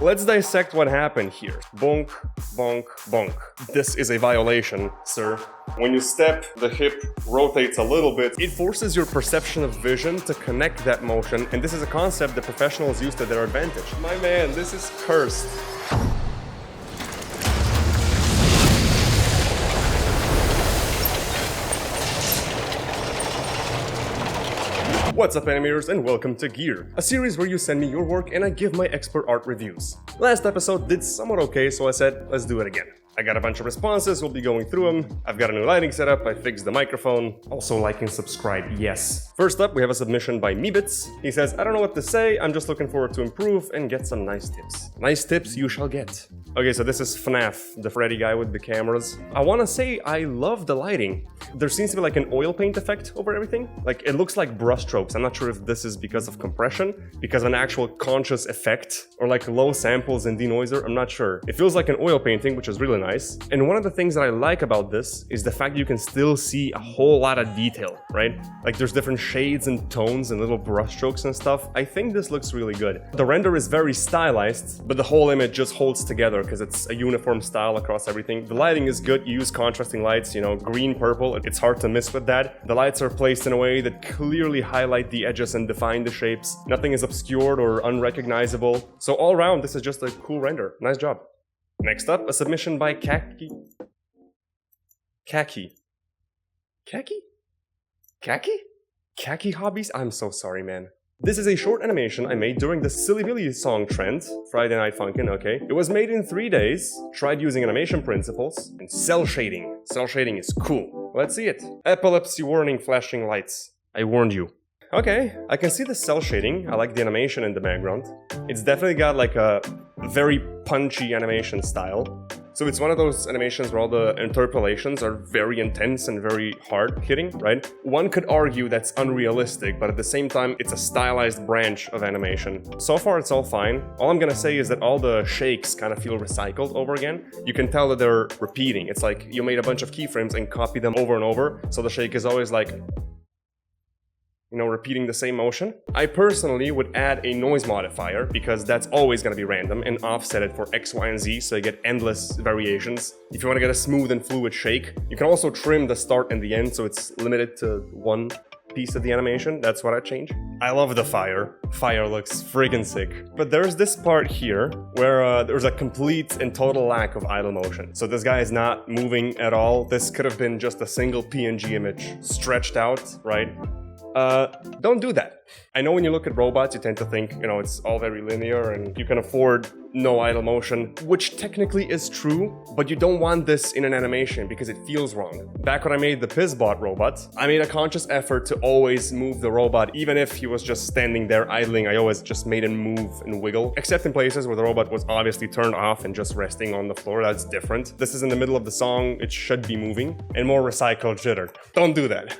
Let's dissect what happened here. Bonk, bonk, bonk. This is a violation, sir. When you step, the hip rotates a little bit. It forces your perception of vision to connect that motion, and this is a concept that professionals use to their advantage. My man, this is cursed. What's up, animators, and welcome to Gear, a series where you send me your work and I give my expert art reviews. Last episode did somewhat okay, so I said, let's do it again. I got a bunch of responses, we'll be going through them. I've got a new lighting setup, I fixed the microphone. Also like and subscribe, yes. First up, we have a submission by Meebits. He says, I don't know what to say, I'm just looking forward to improve and get some nice tips. Nice tips you shall get. Okay, so this is FNAF, the Freddy guy with the cameras. I wanna say I love the lighting. There seems to be like an oil paint effect over everything. Like, it looks like brush strokes. I'm not sure if this is because of compression, because of an actual conscious effect, or like low samples and denoiser, I'm not sure. It feels like an oil painting, which is really nice. And one of the things that I like about this is the fact you can still see a whole lot of detail, right? Like there's different shades and tones and little brush strokes and stuff. I think this looks really good. The render is very stylized, but the whole image just holds together because it's a uniform style across everything. The lighting is good. You use contrasting lights, you know, green, purple. It's hard to miss with that. The lights are placed in a way that clearly highlight the edges and define the shapes. Nothing is obscured or unrecognizable. So all around, this is just a cool render. Nice job. Next up, a submission by Kaki? Kaki Hobbies? I'm so sorry, man. This is a short animation I made during the Silly Billy song trend, Friday Night Funkin', okay? It was made in 3 days, tried using animation principles, and cell shading. Cell shading is cool. Let's see it. Epilepsy warning flashing lights. I warned you. Okay, I can see the cell shading. I like the animation in the background. It's definitely got like a very punchy animation style. So it's one of those animations where all the interpolations are very intense and very hard hitting, right? One could argue that's unrealistic, but at the same time, it's a stylized branch of animation. So far, it's all fine. All I'm gonna say is that all the shakes kind of feel recycled over again. You can tell that they're repeating. It's like you made a bunch of keyframes and copied them over and over, so the shake is always like, you know, repeating the same motion. I personally would add a noise modifier because that's always going to be random and offset it for X, Y, and Z so you get endless variations. If you want to get a smooth and fluid shake, you can also trim the start and the end so it's limited to one piece of the animation. That's what I change. I love the fire. Fire looks friggin' sick. But there's this part here where there's a complete and total lack of idle motion. So this guy is not moving at all. This could have been just a single PNG image stretched out, right? Don't do that. I know when you look at robots, you tend to think, you know, it's all very linear and you can afford no idle motion, which technically is true, but you don't want this in an animation because it feels wrong. Back when I made the Pizzbot robot, I made a conscious effort to always move the robot, even if he was just standing there idling, I always just made him move and wiggle, except in places where the robot was obviously turned off and just resting on the floor. That's different. This is in the middle of the song, it should be moving, and more recycled jitter. Don't do that.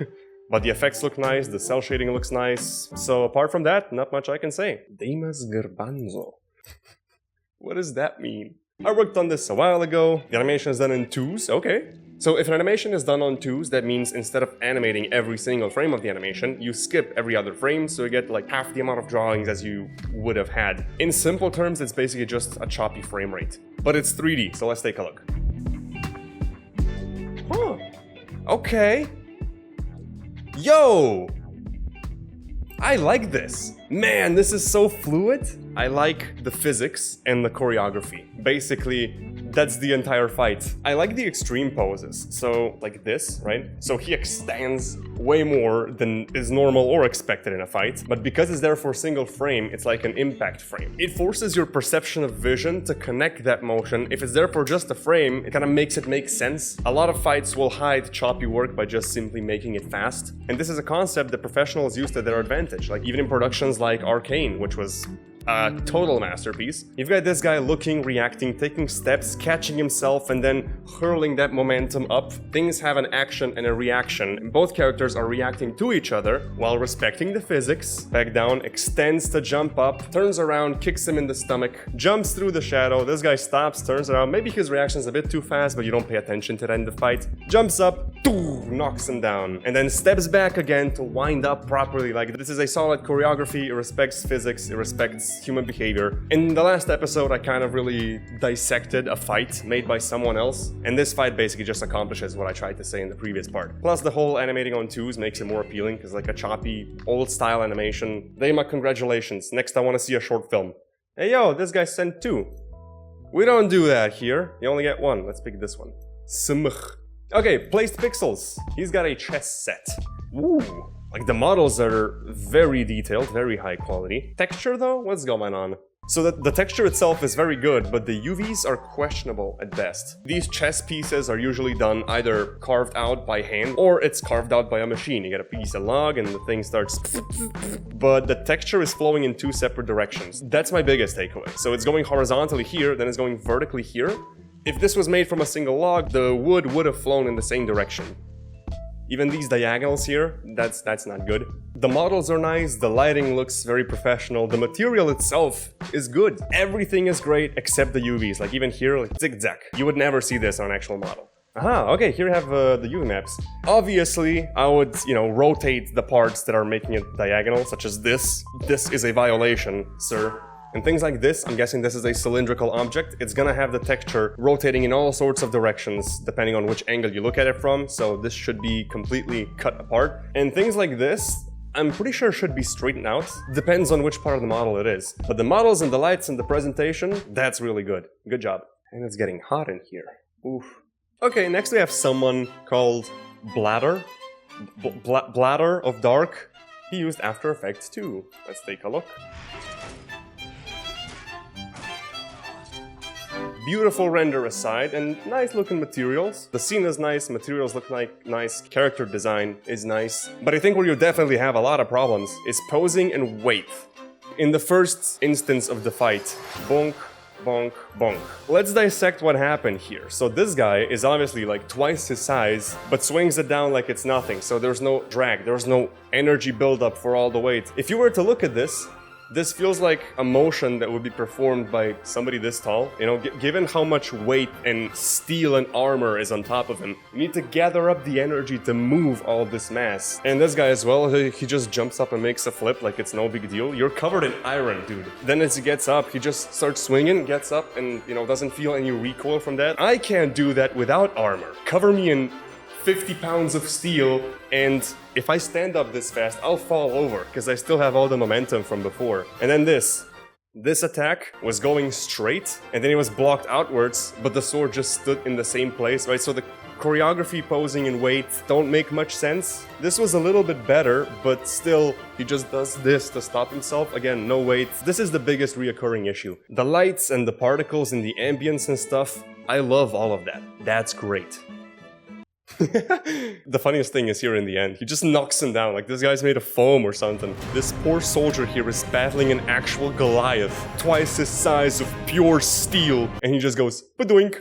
But the effects look nice, the cell shading looks nice, so apart from that, not much I can say. Demas Garbanzo. What does that mean? I worked on this a while ago. The animation is done in 2s, okay. So if an animation is done on 2s, that means instead of animating every single frame of the animation, you skip every other frame, so you get like half the amount of drawings as you would have had. In simple terms, it's basically just a choppy frame rate. But it's 3D, so let's take a look. Huh. Okay. Yo! I like this. Man, this is so fluid. I like the physics and the choreography. Basically, that's the entire fight. I like the extreme poses. So, like this, right? So he extends way more than is normal or expected in a fight. But because it's there for a single frame, it's like an impact frame. It forces your perception of vision to connect that motion. If it's there for just a frame, it kind of makes it make sense. A lot of fights will hide choppy work by just simply making it fast. And this is a concept that professionals use to their advantage. Like even in productions like Arcane, which was a total masterpiece. You've got this guy looking, reacting, taking steps, catching himself, and then hurling that momentum up. Things have an action and a reaction, and both characters are reacting to each other while respecting the physics. Back down, extends to jump up, turns around, kicks him in the stomach, jumps through the shadow. This guy stops, turns around. Maybe his reaction's a bit too fast, but you don't pay attention to that in the fight. Jumps up, knocks him down, and then steps back again to wind up properly. Like, this is a solid choreography, it respects physics, it respects human behavior. In the last episode, I kind of really dissected a fight made by someone else, and this fight basically just accomplishes what I tried to say in the previous part. Plus, the whole animating on twos makes it more appealing, because like a choppy, old-style animation. Dayma, congratulations. Next, I want to see a short film. Hey yo, this guy sent 2. We don't do that here. You only get 1. Let's pick this one. Smch. Okay, placed pixels. He's got a chess set. Ooh. Like, the models are very detailed, very high quality. Texture though? What's going on? So the texture itself is very good, but the UVs are questionable at best. These chess pieces are usually done either carved out by hand or it's carved out by a machine. You get a piece of log and the thing starts... But the texture is flowing in 2 separate directions. That's my biggest takeaway. So it's going horizontally here, then it's going vertically here. If this was made from a single log, the wood would have flown in the same direction. Even these diagonals here, that's not good. The models are nice, the lighting looks very professional, the material itself is good. Everything is great except the UVs, like even here, like zigzag. You would never see this on an actual model. Aha, okay, here we have the UV maps. Obviously, I would, rotate the parts that are making it diagonal, such as this. This is a violation, sir. And things like this, I'm guessing this is a cylindrical object, it's gonna have the texture rotating in all sorts of directions, depending on which angle you look at it from, so this should be completely cut apart. And things like this, I'm pretty sure should be straightened out, depends on which part of the model it is. But the models and the lights and the presentation, that's really good. Good job. And it's getting hot in here. Oof. Okay, next we have someone called Bladder. Bladder of Dark. He used After Effects too. Let's take a look. Beautiful render aside, and nice looking materials. The scene is nice, materials look like nice, character design is nice. But I think where you definitely have a lot of problems is posing and weight. In the first instance of the fight, bonk, bonk, bonk. Let's dissect what happened here. So this guy is obviously like twice his size, but swings it down like it's nothing. So there's no drag, there's no energy buildup for all the weight. If you were to look at this feels like a motion that would be performed by somebody this tall. Given how much weight and steel and armor is on top of him, you need to gather up the energy to move all this mass. And this guy as well, he just jumps up and makes a flip like it's no big deal. You're covered in iron, dude. Then as he gets up, he just starts swinging, gets up, and, doesn't feel any recoil from that. I can't do that without armor. Cover me in 50 pounds of steel, and if I stand up this fast, I'll fall over, because I still have all the momentum from before. And then this attack was going straight, and then it was blocked outwards, but the sword just stood in the same place, right? So the choreography, posing, and weight don't make much sense. This was a little bit better, but still, he just does this to stop himself. Again, no weight. This is the biggest reoccurring issue. The lights and the particles and the ambience and stuff, I love all of that. That's great. The funniest thing is here in the end, he just knocks him down like this guy's made of foam or something. This poor soldier here is battling an actual Goliath, twice his size of pure steel, and he just goes, badoink.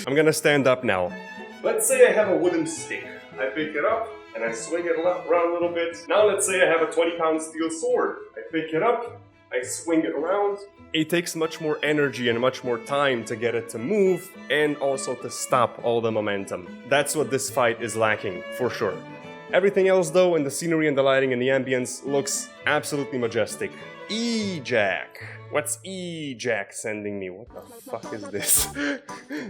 I'm gonna stand up now. Let's say I have a wooden stick. I pick it up and I swing it around a little bit. Now let's say I have a 20-pound steel sword. I pick it up, I swing it around. It takes much more energy and much more time to get it to move and also to stop all the momentum. That's what this fight is lacking, for sure. Everything else though, in the scenery and the lighting and the ambience, looks absolutely majestic. E-Jack. What's E-Jack sending me? What the fuck is this?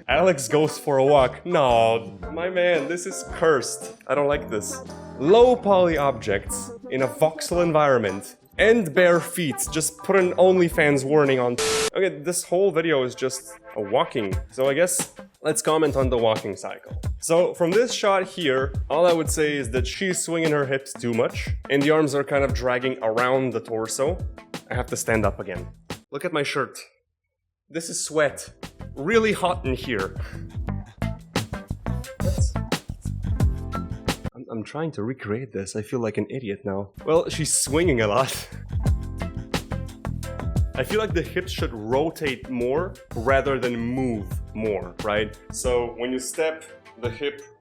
Alex goes for a walk. No, my man, this is cursed. I don't like this. Low poly objects in a voxel environment. And bare feet, just put an OnlyFans warning on. Okay, this whole video is just a walking, so I guess let's comment on the walking cycle. So from this shot here, all I would say is that she's swinging her hips too much, and the arms are kind of dragging around the torso. I have to stand up again. Look at my shirt. This is sweat. Really hot in here. I'm trying to recreate this. I feel like an idiot now. Well, she's swinging a lot. I feel like the hips should rotate more rather than move more, right? So when you step, the hip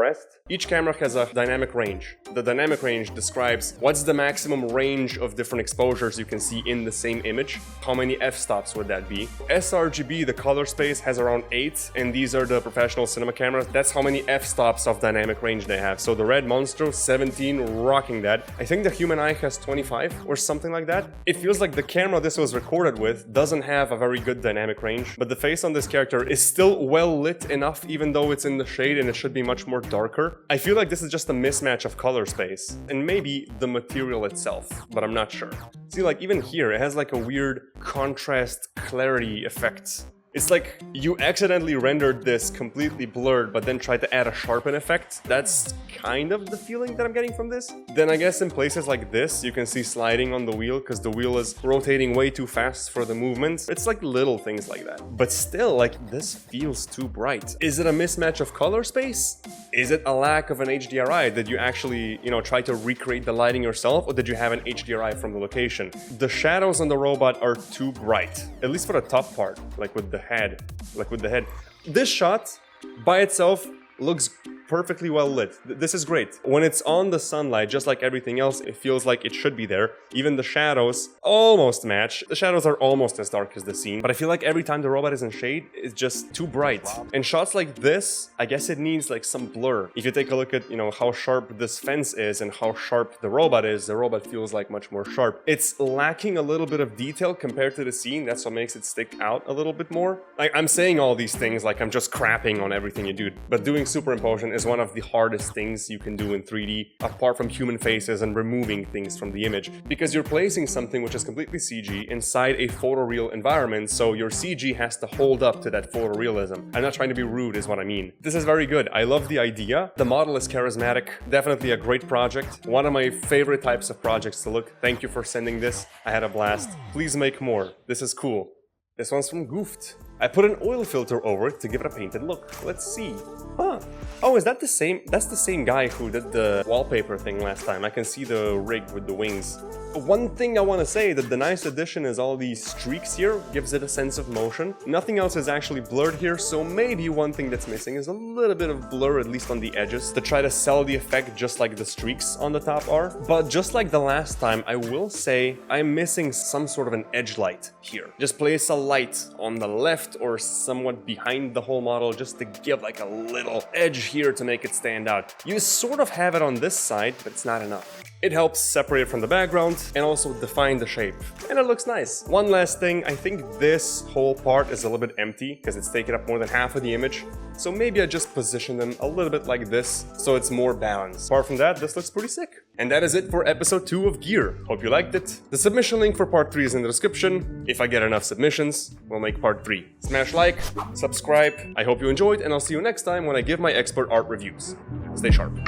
pressed. Each camera has a dynamic range. The dynamic range describes what's the maximum range of different exposures you can see in the same image. How many f-stops would that be? sRGB, the color space, has around 8, and these are the professional cinema cameras. That's how many f-stops of dynamic range they have. So the Red Monstro, 17, rocking that. I think the human eye has 25 or something like that. It feels like the camera this was recorded with doesn't have a very good dynamic range, but the face on this character is still well lit enough even though it's in the shade and it should be much more darker. I feel like this is just a mismatch of color space and maybe the material itself, but I'm not sure. See, like even here, it has like a weird contrast clarity effect. It's like you accidentally rendered this completely blurred, but then tried to add a sharpen effect. That's kind of the feeling that I'm getting from this. Then I guess in places like this, you can see sliding on the wheel because the wheel is rotating way too fast for the movement. It's like little things like that. But still, like, this feels too bright. Is it a mismatch of color space? Is it a lack of an HDRI? Did you actually, try to recreate the lighting yourself, or did you have an HDRI from the location? The shadows on the robot are too bright, at least for the top part, like with the head. This shot by itself looks perfectly well lit. This is great. When it's on the sunlight, just like everything else, it feels like it should be there. Even the shadows almost match. The shadows are almost as dark as the scene, but I feel like every time the robot is in shade, it's just too bright. And shots like this, I guess it needs like some blur. If you take a look at, how sharp this fence is and how sharp the robot is, the robot feels like much more sharp. It's lacking a little bit of detail compared to the scene. That's what makes it stick out a little bit more. Like, I'm saying all these things like I'm just crapping on everything you do, but doing superimposition is one of the hardest things you can do in 3D, apart from human faces and removing things from the image, because you're placing something which is completely CG inside a photoreal environment, so your CG has to hold up to that photorealism. I'm not trying to be rude is what I mean. This is very good. I love the idea. The model is charismatic. Definitely a great project. One of my favorite types of projects to look. Thank you for sending this. I had a blast. Please make more. This is cool. This one's from Goofed. I put an oil filter over it to give it a painted look. Let's see. Huh. Oh, is that the same? That's the same guy who did the wallpaper thing last time. I can see the rig with the wings. One thing I want to say that the nice addition is all these streaks here, gives it a sense of motion. Nothing else is actually blurred here, so maybe one thing that's missing is a little bit of blur, at least on the edges, to try to sell the effect just like the streaks on the top are. But just like the last time, I will say I'm missing some sort of an edge light here. Just place a light on the left or somewhat behind the whole model just to give like a little edge here to make it stand out. You sort of have it on this side, but it's not enough. It helps separate it from the background and also define the shape. And it looks nice. One last thing, I think this whole part is a little bit empty because it's taken up more than half of the image. So maybe I just position them a little bit like this so it's more balanced. Apart from that, this looks pretty sick. And that is it for episode 2 of Gear. Hope you liked it. The submission link for part 3 is in the description. If I get enough submissions, we'll make part 3. Smash like, subscribe. I hope you enjoyed, and I'll see you next time when I give my expert art reviews. Stay sharp.